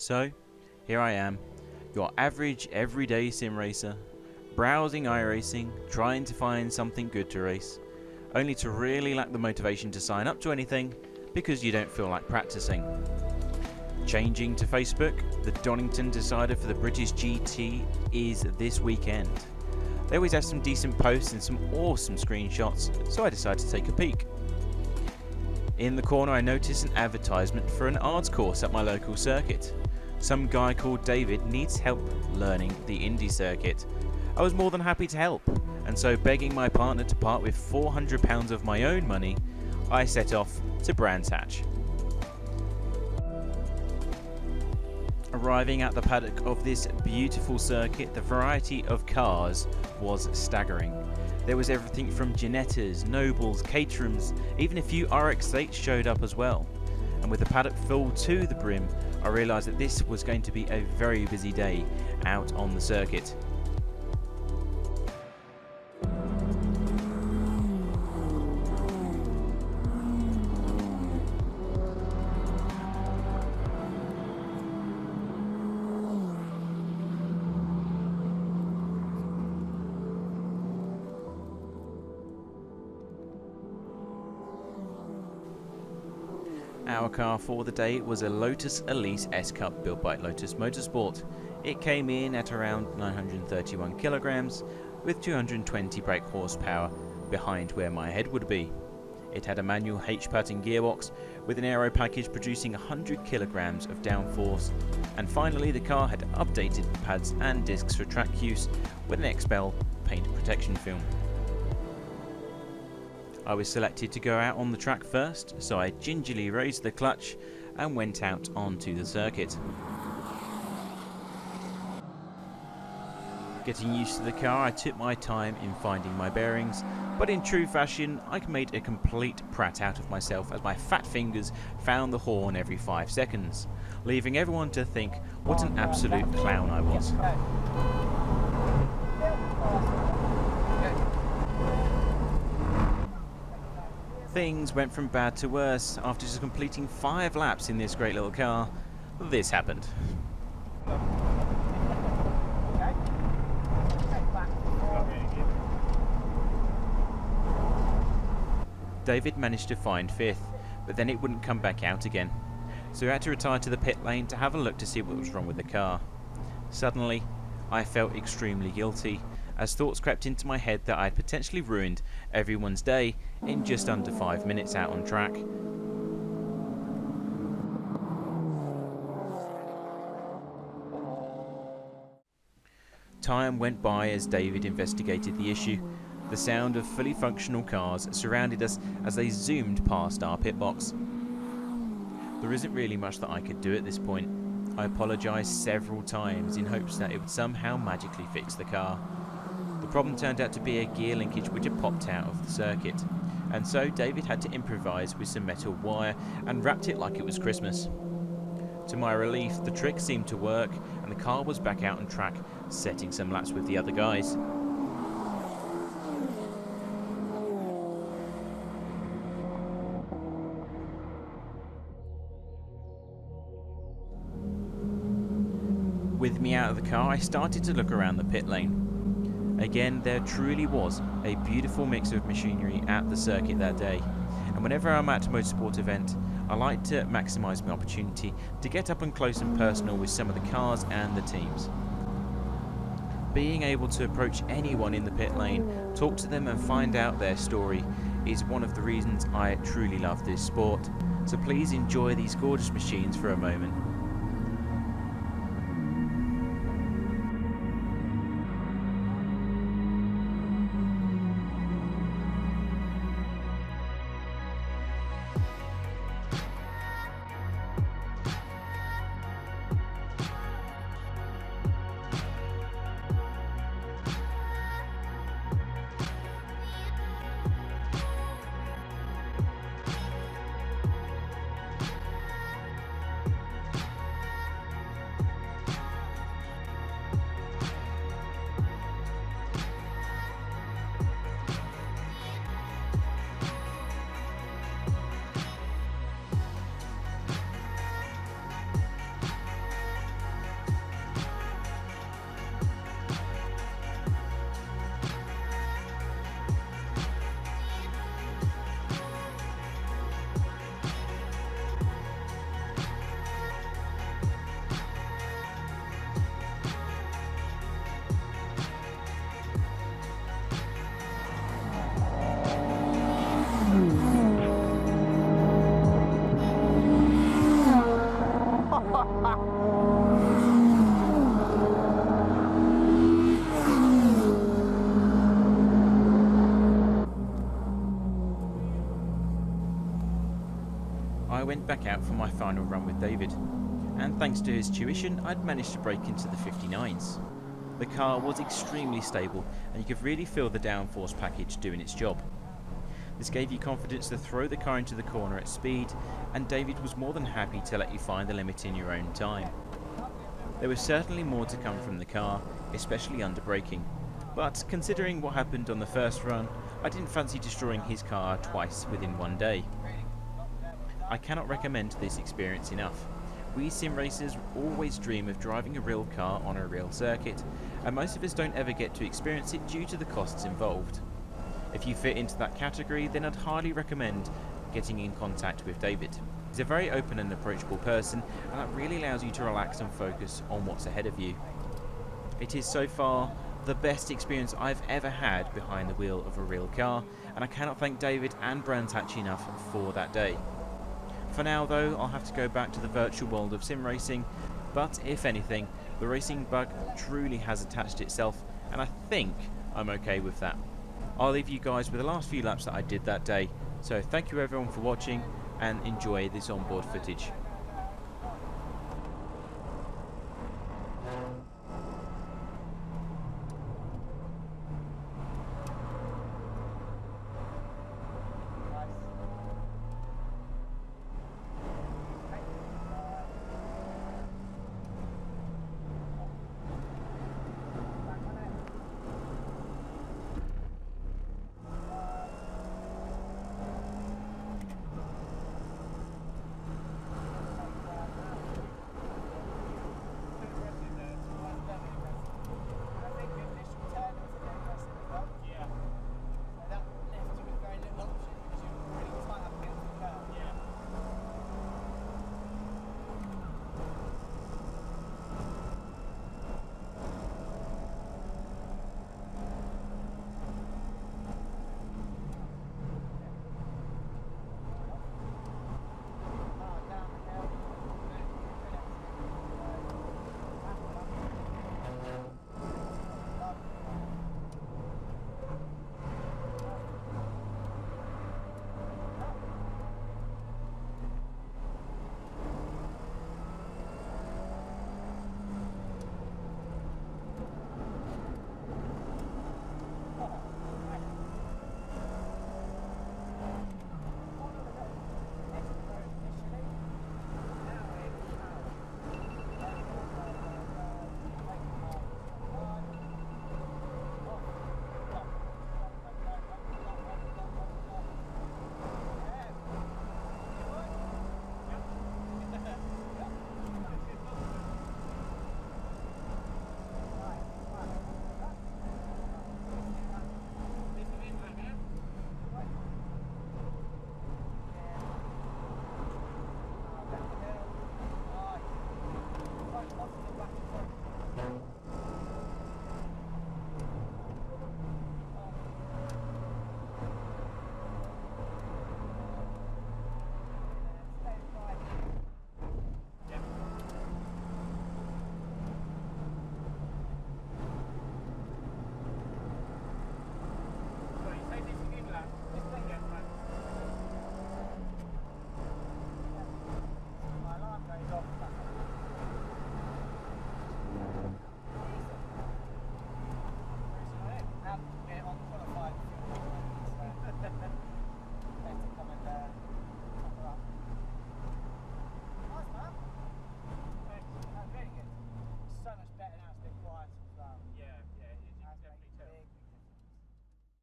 So, here I am, your average everyday sim racer, browsing iRacing, trying to find something good to race, only to really lack the motivation to sign up to anything because you don't feel like practicing. Changing to Facebook, the Donington decider for the British GT is this weekend. They always have some decent posts and some awesome screenshots, so I decided to take a peek. In the corner I noticed an advertisement for an ARDS course at my local circuit. Some guy called David needs help learning the Indy Circuit. I was more than happy to help, and so begging my partner to part with £400 of my own money, I set off to Brands Hatch. Arriving at the paddock of this beautiful circuit, the variety of cars was staggering. There was everything from Ginettas, Nobles, Caterhams, even a few RX-8s showed up as well. And with the paddock full to the brim, I realised that this was going to be a very busy day out on the circuit. Our car for the day was a Lotus Elise S-Cup built by Lotus Motorsport. It came in at around 931 kilograms with 220 brake horsepower behind where my head would be. It had a manual H-pattern gearbox with an aero package producing 100 kilograms of downforce, and finally the car had updated pads and discs for track use with an XPEL paint protection film. I was selected to go out on the track first, so I gingerly raised the clutch and went out onto the circuit. Getting used to the car, I took my time in finding my bearings, but in true fashion, I made a complete prat out of myself as my fat fingers found the horn every 5 seconds, leaving everyone to think what an absolute clown I was. Things went from bad to worse. After just completing 5 laps in this great little car, this happened. David managed to find 5th, but then it wouldn't come back out again. So we had to retire to the pit lane to have a look to see what was wrong with the car. Suddenly, I felt extremely guilty, as thoughts crept into my head that I'd potentially ruined everyone's day in just under 5 minutes out on track. Time went by as David investigated the issue. The sound of fully functional cars surrounded us as they zoomed past our pit box. There isn't really much that I could do at this point. I apologised several times in hopes that it would somehow magically fix the car. The problem turned out to be a gear linkage which had popped out of the circuit, and so David had to improvise with some metal wire and wrapped it like it was Christmas. To my relief, the trick seemed to work and the car was back out on track, setting some laps with the other guys. With me out of the car, I started to look around the pit lane. Again, there truly was a beautiful mix of machinery at the circuit that day, and whenever I'm at a motorsport event, I like to maximise my opportunity to get up and close and personal with some of the cars and the teams. Being able to approach anyone in the pit lane, talk to them and find out their story is one of the reasons I truly love this sport, so please enjoy these gorgeous machines for a moment. back out for my final run with David, and thanks to his tuition I'd managed to break into the 59s. The car was extremely stable and you could really feel the downforce package doing its job. This gave you confidence to throw the car into the corner at speed, and David was more than happy to let you find the limit in your own time. There was certainly more to come from the car, especially under braking, but considering what happened on the first run, I didn't fancy destroying his car twice within one day. I cannot recommend this experience enough. We sim racers always dream of driving a real car on a real circuit, and most of us don't ever get to experience it due to the costs involved. If you fit into that category, then I'd highly recommend getting in contact with David. He's a very open and approachable person, and that really allows you to relax and focus on what's ahead of you. It is so far the best experience I've ever had behind the wheel of a real car, and I cannot thank David and Brands Hatch enough for that day. For now though, I'll have to go back to the virtual world of sim racing, but if anything, the racing bug truly has attached itself, and I think I'm okay with that. I'll leave you guys with the last few laps that I did that day, so thank you everyone for watching and enjoy this onboard footage.